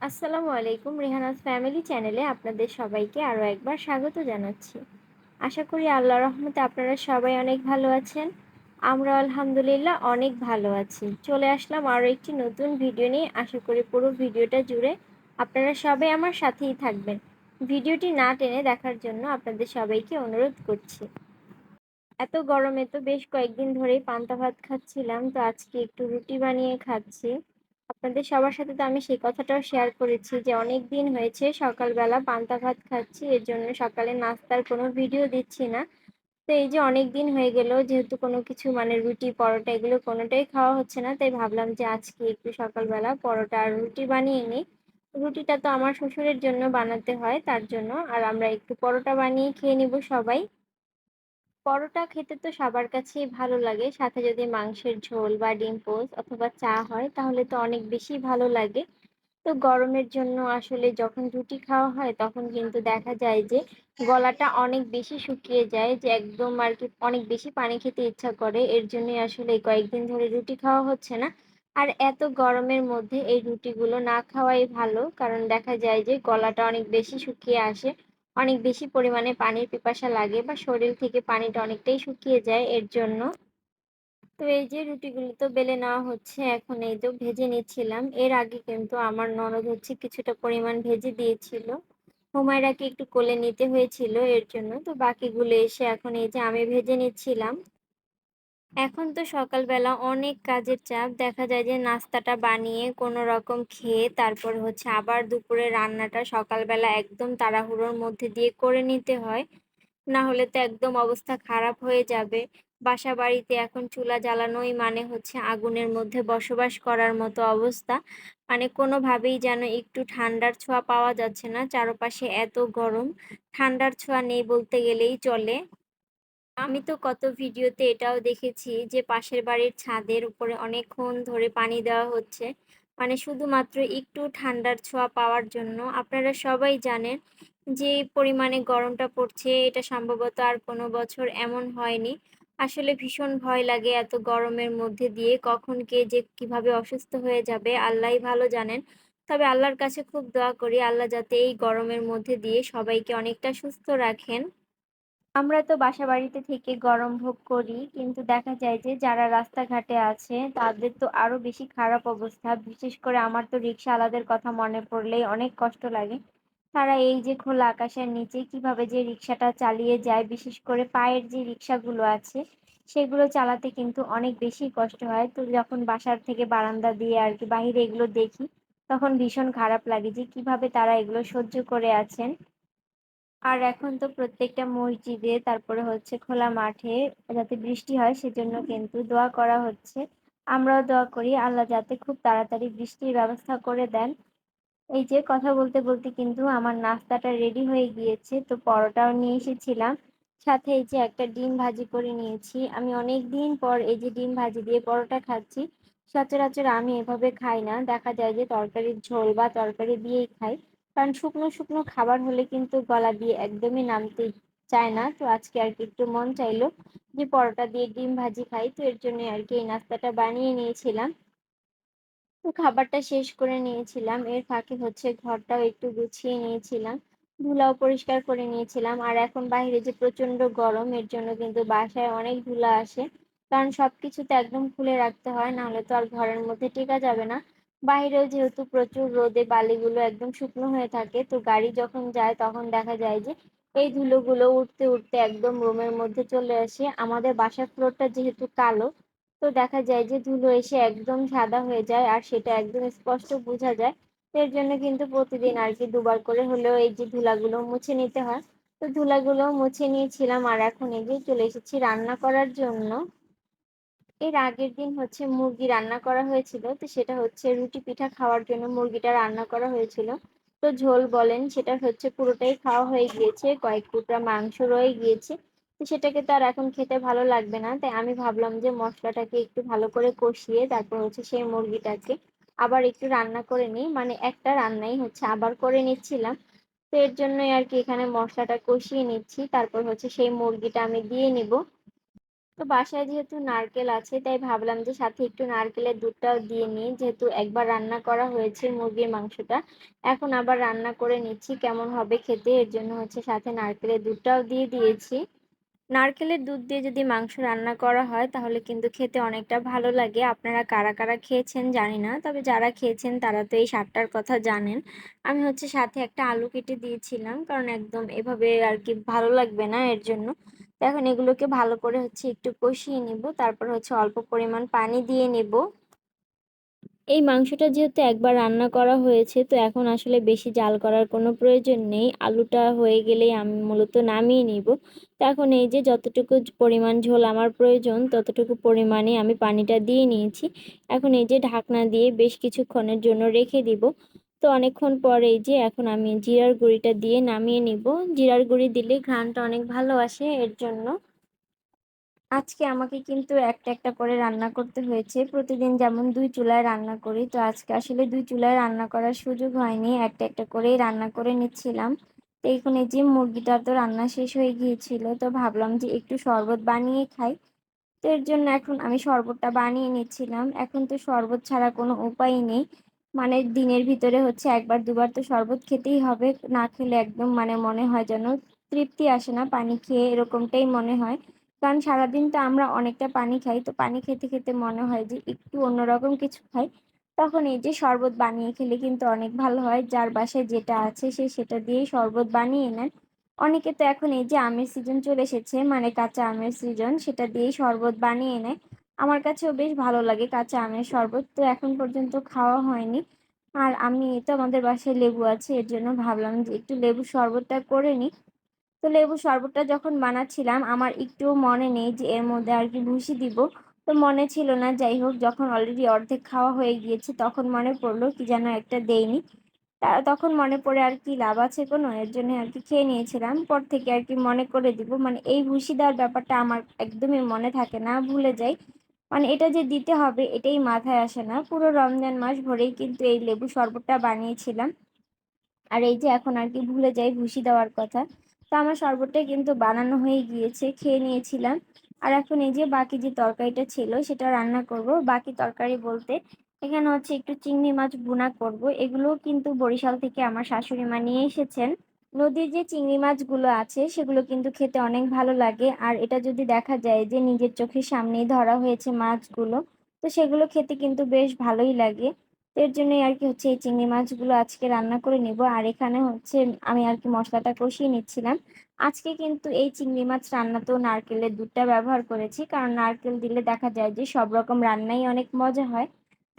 আসসালামু আলাইকুম। রেহানাস ফ্যামিলি চ্যানেলে আপনাদের সবাইকে আরও একবার স্বাগত জানাচ্ছি। আশা করি আল্লাহর রহমতে আপনারা সবাই অনেক ভালো আছেন। আমরা আলহামদুলিল্লাহ অনেক ভালো আছি। চলে আসলাম আরও একটি নতুন ভিডিও নিয়ে। আশা করি পুরো ভিডিওটা জুড়ে আপনারা সবাই আমার সাথেই থাকবেন। ভিডিওটি না টেনে দেখার জন্য আপনাদের সবাইকে অনুরোধ করছি। এত গরমে তো বেশ কয়েকদিন ধরেই পান্তা ভাত খাচ্ছিলাম, তো আজকে একটু রুটি বানিয়ে খাচ্ছি। আপনাদের সবার সাথে তো আমি সেই কথাটাও শেয়ার করেছি যে অনেক দিন হয়েছে সকালবেলা পান্তা ভাত খাচ্ছি, এর জন্য সকালে নাস্তার কোনো ভিডিও দিচ্ছি না। তো এই যে অনেক দিন হয়ে গেল, যেহেতু কোনো কিছু মানে রুটি পরোটা এগুলো কোনোটাই খাওয়া হচ্ছে না, তাই ভাবলাম যে আজকে একটু সকালবেলা পরোটা আর রুটি বানিয়ে নিই। রুটিটা তো আমার শ্বশুরের জন্য বানাতে হয়, তার জন্য আর আমরা একটু পরোটা বানিয়ে খেয়ে নিব সবাই। পরোটা খেতে তো সবার কাছেই ভালো লাগে, সাথে যদি মাংসের ঝোল বা ডিম পোচ অথবা চা হয় তাহলে তো অনেক বেশি ভালো লাগে। তো গরমের জন্য আসলে যখন রুটি খাওয়া হয় তখন কিন্তু দেখা যায় যে গলাটা অনেক বেশি শুকিয়ে যায়, যে একদম আর কি অনেক বেশি পানি খেতে ইচ্ছা করে। এর জন্যই আসলে এই কয়েকদিন ধরে রুটি খাওয়া হচ্ছে না। আর এত গরমের মধ্যে এই রুটিগুলো না খাওয়াই ভালো, কারণ দেখা যায় যে গলাটা অনেক বেশি শুকিয়ে আসে, অনেক বেশি পরিমাণে পানির পিপাসা লাগে বা শরীর থেকে পানিটা অনেকটাই শুকিয়ে যায় এর জন্য। তো এই যে রুটিগুলো তো বেলে নেওয়া হচ্ছে, এখন এই তো ভেজে নিচ্ছিলাম। এর আগে কিন্তু আমার ননদ হচ্ছে কিছুটা পরিমাণ ভেজে দিয়েছিল। হুমায়রাকে একটু কোলে নিতে হয়েছিল এর জন্য। তো বাকিগুলো এসে এখন এই যে আমি ভেজে নিচ্ছিলাম। এখন তো সকালবেলা অনেক কাজের চাপ। দেখা যায় যে নাস্তাটা বানিয়ে কোনো রকম খেয়ে তারপর হচ্ছে আবার দুপুরে রান্নাটা সকালবেলা একদম তাড়াহুড়োর মধ্যে দিয়ে করে নিতে হয়। না হলে তো একদম অবস্থা খারাপ হয়ে যাবে। বাসাবাড়িতে এখন চুলা জ্বালানোই মানে হচ্ছে আগুনের মধ্যে বসবাস করার মতো অবস্থা। মানে কোনোভাবেই যেন একটু ঠান্ডার ছোঁয়া পাওয়া যাচ্ছে না। চারপাশে এত গরম, ঠান্ডার ছোঁয়া নেই বলতে গেলেই চলে। আমি তো কত ভিডিওতে এটাও দেখেছি যে পাশের বাড়ির ছাদের উপরে অনেকক্ষণ ধরে পানি দেওয়া হচ্ছে। মানে শুধুমাত্র একটু ঠান্ডার ছোঁয়া পাওয়ার জন্য। আপনারা সবাই জানেন যে এই পরিমাণে গরমটা পড়ছে, এটা সম্ভবত আর কোনো বছর এমন হয়নি। আসলে ভীষণ ভয় লাগে এত গরমের মধ্যে দিয়ে কখন কে যে কিভাবে অসুস্থ হয়ে যাবে আল্লাহই ভালো জানেন। তবে আল্লাহর কাছে খুব দোয়া করি আল্লাহ যাতে এই গরমের মধ্যে দিয়ে সবাইকে অনেকটা সুস্থ রাখেন। আমরা তো বাসাবাড়িতে থেকে গরম ভোগ করি, কিন্তু দেখা যায় যে যারা রাস্তাঘাটে আছে তাদের তো আরো বেশি খারাপ অবস্থা। বিশেষ করে আমার তো রিক্শাওয়ালাদের কথা মনে পড়লেই অনেক কষ্ট লাগে। তারা এই যে খোলা আকাশের নিচে কিভাবে যে রিক্সাটা চালিয়ে যায়, বিশেষ করে পায়ের যে রিক্সাগুলো আছে সেগুলো চালাতে কিন্তু অনেক বেশি কষ্ট হয়। তো যখন বাসার থেকে বারান্দা দিয়ে আর কি বাহিরে এগুলো দেখি, তখন ভীষণ খারাপ লাগে যে কিভাবে তারা এগুলো সহ্য করে আছেন। আর এখন তো প্রত্যেকটা মসজিদে তারপরে হচ্ছে খোলা মাঠে যাতে বৃষ্টি হয় সেজন্য কিন্তু দোয়া করা হচ্ছে। আমরাও দোয়া করি আল্লাহ যাতে খুব তাড়াতাড়ি বৃষ্টির ব্যবস্থা করে দেন। এই যে কথা বলতে বলতে কিন্তু আমার নাস্তাটা রেডি হয়ে গিয়েছে। তো পরোটাও নিয়ে এসেছিলাম। সাথে এই যে একটা ডিম ভাজি করে নিয়েছি। আমি অনেকদিন পর এই যে ডিম ভাজি দিয়ে পরোটা খাচ্ছি। সচরাচর আমি এভাবে খাই না। দেখা যায় যে তরকারির ঝোল বা তরকারি দিয়েই খাই। কারণ শুকনো শুকনো খাবার হলে কিন্তু গলা দিয়ে একদমই নামতে চায় না। তো আজকে আর কি একটু মন চাইলো যে পরোটা দিয়ে ডিম ভাজি খাই। তো এর জন্য আর কি এই নাস্তাটা বানিয়ে নিয়েছিলাম। তো খাবারটা শেষ করে নিয়েছিলাম। এর ফাঁকে হচ্ছে ঘরটাও একটু গুছিয়ে নিয়েছিলাম। ধুলাও পরিষ্কার করে নিয়েছিলাম। আর এখন বাহিরে যে প্রচন্ড গরম, এর জন্য কিন্তু বাসায় অনেক ধুলা আসে। কারণ সবকিছু তো একদম খুলে রাখতে হয়, নাহলে তো আর ঘরের মধ্যে টেকা যাবে না। বাহিরেও যেহেতু প্রচুর রোদে বালিগুলো একদম শুকনো হয়ে থাকে, তো গাড়ি যখন যায় তখন দেখা যায় যে এই ধুলোগুলো উঠতে উঠতে একদম রুমের মধ্যে চলে আসে। আমাদের বাসার ফ্লোরটা যেহেতু কালো, তো দেখা যায় যে ধুলো এসে একদম সাদা হয়ে যায় আর সেটা একদম স্পষ্ট বোঝা যায়। তো এর জন্য কিন্তু প্রতিদিন আর কি দুবার করে হলেও এই যে ধুলাগুলো মুছে নিতে হয়। তো ধুলাগুলো মুছে নিয়েছিলাম আর এখন এই যে চলে এসেছি রান্না করার জন্য। এর আগের দিন হচ্ছে মুরগি রান্না করা হয়েছিল, তো সেটা হচ্ছে রুটি পিঠা খাওয়ার জন্য মুরগিটা রান্না করা হয়েছিল। তো ঝোল বলেন সেটা হচ্ছে পুরোটাই খাওয়া হয়ে গিয়েছে, কয়েক টুকরা মাংস রয়ে গিয়েছে। তো সেটাকে তো আর এখন খেতে ভালো লাগবে না, তাই আমি ভাবলাম যে মশলাটাকে একটু ভালো করে কষিয়ে তারপর হচ্ছে সেই মুরগিটাকে আবার একটু রান্না করে নিই, মানে একটা রান্নাই হচ্ছে আবার করে নিচ্ছিলাম। তো এর জন্যই আর কি এখানে মশলাটা কষিয়ে নিচ্ছি, তারপর হচ্ছে সেই মুরগিটা আমি দিয়ে নিব। তো বাসায় যেহেতু নারকেল আছে তাই ভাবলাম যে সাথে একটু নারকেলের দুধটাও দিয়ে নিই। যেহেতু একবার রান্না করা হয়েছে মুরগির মাংসটা, এখন আবার রান্না করে নিচ্ছি কেমন হবে খেতে। এর জন্য হচ্ছে সাথে নারকেলের দুধটাও দিয়ে দিয়েছি। নারকেলের দুধ দিয়ে যদি মাংস রান্না করা হয় তাহলে কিন্তু খেতে অনেকটা ভালো লাগে। আপনারা কারা কারা খেয়েছেন জানি না, তবে যারা খেয়েছেন তারা তো এই স্বাদটার কথা জানেন। আমি হচ্ছে সাথে একটা আলু কেটে দিয়েছিলাম, কারণ একদম এভাবে আর কি ভালো লাগবে না, এর জন্য। তো এখন এগুলোকে ভালো করে হচ্ছে একটু কষিয়ে নিব, তারপর হচ্ছে অল্প পরিমাণ পানি দিয়ে নেব। এই মাংসটা যেহেতু একবার রান্না করা হয়েছে, তো এখন আসলে বেশি জাল করার কোনো প্রয়োজন নেই। আলুটা হয়ে গেলেই আমি মূলত নামিয়ে নিব। তো এখন এই যে যতটুকু পরিমাণ ঝোল আমার প্রয়োজন ততটুকু পরিমাণে আমি পানিটা দিয়ে নিয়েছি। এখন এই যে ঢাকনা দিয়ে বেশ কিছুক্ষণের জন্য রেখে দিব। তো অনেকক্ষণ পরে এই যে এখন আমি জিরার গুঁড়িটা দিয়ে নামিয়ে নিব। জিরার গুঁড়ি দিলে ঘ্রাণটা অনেক ভালো আসে, এর জন্য। আজকে আমাকে কিন্তু একটা একটা করে রান্না করতে হয়েছে। প্রতিদিন যেমন ২ চুলায় রান্না করি, তো আজকে আসলে ২ চুলায় রান্না করার সুযোগ হয়নি। একটা একটা করেই রান্না করে নিচ্ছিলাম। তো এখন এই যে মুরগিটা তো রান্না শেষ হয়ে গিয়েছিল। তো ভাবলাম যে একটু শরবত বানিয়ে খাই। তো এর জন্য এখন আমি শরবতটা বানিয়ে নিচ্ছিলাম। এখন তো শরবত ছাড়া কোনো উপায়ই নেই। মানে দিনের ভিতরে হচ্ছে ১ বার ২ বার তো শরবত খেতেই হবে। না খেলে একদম মানে মনে হয় যেন তৃপ্তি আসে না পানি খেয়ে, এরকমটাই মনে হয়। কারণ সারাদিন তো আমরা অনেকটা পানি খাই। তো পানি খেতে, খেতে মনে হয় যে একটু অন্যরকম কিছু খাই। তখন এই যে শরবত বানিয়ে খেলে কিন্তু অনেক ভালো হয়। যার বাসায় যেটা আছে সে সেটা দিয়েই শরবত বানিয়ে নেন। অনেকে তো এখন এই যে আমের সিজন চলে এসেছে, মানে কাঁচা আমের সিজন, সেটা দিয়েই শরবত বানিয়ে নেয়। আমার কাছেও বেশ ভালো লাগে কাঁচা আমের শরবত। তো এখন পর্যন্ত খাওয়া হয়নি। আর আমি তো আমাদের বাসায় লেবু আছে, এর জন্য ভাবলাম যে একটু লেবুর শরবতটা করে নিই। তো লেবুর শরবতটা যখন বানাচ্ছিলাম আমার একটুও মনে নেই যে এর মধ্যে আর কি ভুষি দিব। তো মনে ছিল না। যাই হোক, যখন অলরেডি অর্ধেক খাওয়া হয়ে গিয়েছে তখন মনে পড়লো কি যেন একটা দেইনি। তখন মনে পড়ে আর কি লাভ আছে কোনো? এর জন্য আর কি খেয়ে নিয়েছিলাম। পর থেকে আর কি মনে করে দিব। মানে এই ভুসি দেওয়ার ব্যাপারটা আমার একদমই মনে থাকে না, ভুলে যাই। মানে এটা যে দিতে হবে এটাই মাথায় আসে না। পুরো রমজান মাস ভরেই কিন্তু এই লেবু শরবতটা বানিয়েছিলাম। আর এই যে এখন আর কি ভুলে যাই ভুসি দেওয়ার কথা। তো আমার শরবতটা কিন্তু বানানো হয়ে গিয়েছে, খেয়ে নিয়েছিলাম। আর এখন এই যে বাকি যে তরকারিটা ছিল সেটা রান্না করব। বাকি তরকারি বলতে এখানে হচ্ছে একটু চিংড়ি মাছ ভুনা করব। এগুলোও কিন্তু বরিশাল থেকে আমার শাশুড়ি মা নিয়ে এসেছেন। নদীর যে চিংড়ি মাছগুলো আছে সেগুলো কিন্তু খেতে অনেক ভালো লাগে। আর এটা যদি দেখা যায় যে নিজের চোখের সামনেই ধরা হয়েছে মাছগুলো, তো সেগুলো খেতে কিন্তু বেশ ভালোই লাগে। তো এর জন্যই আর কি হচ্ছে এই চিংড়ি মাছগুলো আজকে রান্না করে নিব। আর এখানে হচ্ছে আমি আর কি মশলাটা কষিয়ে নিচ্ছিলাম। আজকে কিন্তু এই চিংড়ি মাছ রান্নাতেও নারকেলের দুধটা ব্যবহার করেছি, কারণ নারকেল দিলে দেখা যায় যে সব রকম রান্নাই অনেক মজা হয়।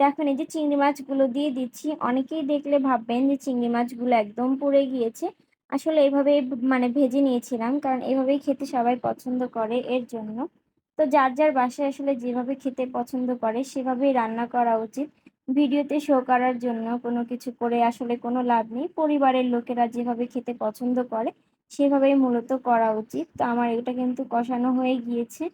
তো এখন এই যে চিংড়ি মাছগুলো দিয়ে দিচ্ছি। অনেকেই দেখলে ভাববেন যে চিংড়ি মাছগুলো একদম পুড়ে গিয়েছে। আসলে এভাবেই মানে ভেজে নিয়েছিলাম, কারণ এভাবেই খেতে সবাই পছন্দ করে, এর জন্য। তো যার যার বাসায় আসলে যেভাবে খেতে পছন্দ করে সেভাবেই রান্না করা উচিত। ভিডিওতে শো করার জন্য কোনো কিছু করে আসলে কোনো লাভ নেই। পরিবারের লোকেরা যেভাবে খেতে পছন্দ করে সেভাবেই মূলত করা উচিত। তো আমার এটা কিন্তু কষানো হয়ে গিয়েছে।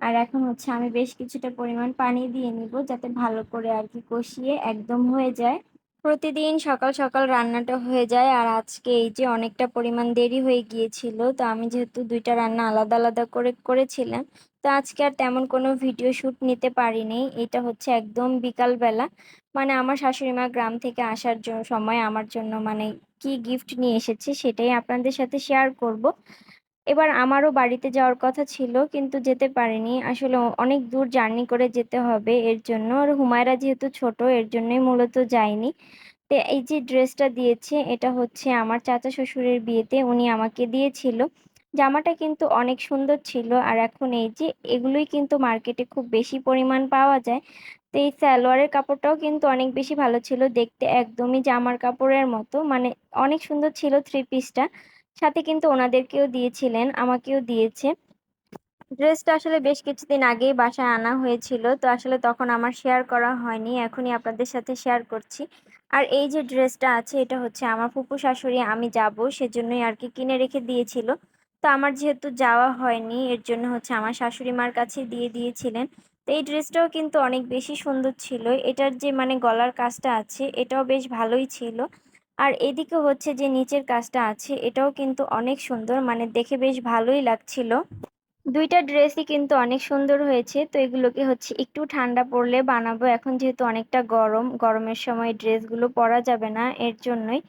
আর এখন হচ্ছে আমি বেশ কিছুটা পরিমাণ পানি দিয়ে নিব, যাতে ভালো করে আর কি কষিয়ে একদম হয়ে যায়। প্রতিদিন সকাল সকাল রান্নাটা হয়ে যায়, আর আজকে এই যে অনেকটা পরিমাণ দেরি হয়ে গিয়েছিল। তো আমি যেহেতু ২টা রান্না আলাদা আলাদা করে করেছিলাম, তো আজকে আর তেমন কোনো ভিডিও শুট নিতে পারিনি। এটা হচ্ছে একদম বিকাল বেলা। মানে আমার শাশুড়ি মা গ্রাম থেকে আসার সময় আমার জন্য মানে কি গিফট নিয়ে এসেছে সেটাই আপনাদের সাথে শেয়ার করব। এবার আমারও বাড়িতে যাওয়ার কথা ছিল, কিন্তু যেতে পারিনি। আসলে অনেক দূর জার্নি করে যেতে হবে, এর জন্য। আর হুমায়রা যেহেতু ছোট, এর জন্যই মূলত যাইনি। তো এই যে ড্রেসটা দিয়েছে এটা হচ্ছে আমার চাচা শ্বশুরের বিয়েতে উনি আমাকে দিয়েছিল। জামাটা কিন্তু অনেক সুন্দর ছিল। আর এখন এই যে এগুলোই কিন্তু মার্কেটে খুব বেশি পরিমাণ পাওয়া যায়। তো এই সালোয়ারের কাপড়টাও কিন্তু অনেক বেশি ভালো ছিল, দেখতে একদমই জামার কাপড়ের মতো, মানে অনেক সুন্দর ছিল থ্রি পিসটা। সাথে কিন্তু ওনাদেরকেও দিয়েছিলেন, আমাকেও দিয়েছে। ড্রেসটা আসলে বেশ কিছুদিন আগেই বাসায় আনা হয়েছিল, তো আসলে তখন আমার শেয়ার করা হয়নি, এখনই আপনাদের সাথে শেয়ার করছি। আর এই যে ড্রেসটা আছে এটা হচ্ছে আমার ফুপু শাশুড়ি আমি যাব সেজন্যই আর কি কিনে রেখে দিয়েছিল। তো আমার যেহেতু যাওয়া হয়নি, এর জন্য হচ্ছে আমার শাশুড়ি মার কাছে দিয়ে দিয়েছিলেন। তো এই ড্রেসটাও কিন্তু অনেক বেশি সুন্দর ছিল। এটার যে মানে গলার কাজটা আছে এটাও বেশ ভালোই ছিল। আর এদিকে হচ্ছে যে নিচের কাজটা আছে এটাও কিন্তু অনেক সুন্দর, মানে দেখে বেশ ভালোই লাগছিল। ২ টা ড্রেসই কিন্তু অনেক সুন্দর হয়েছে। তো এগুলোকে হচ্ছে একটু ঠান্ডা পড়লে বানাবো। এখন যেহেতু অনেকটা গরম, গরমের সময় ড্রেসগুলো পরা যাবে না এর জন্যই।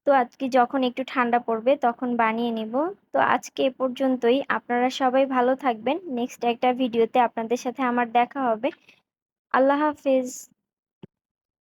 তো আজকে যখন একটু ঠান্ডা পড়বে তখন বানিয়ে নিবো। তো আজকে এ পর্যন্তই। আপনারা সবাই ভালো থাকবেন। নেক্সট একটা ভিডিওতে আপনাদের সাথে আমার দেখা হবে। আল্লাহ হাফেজ।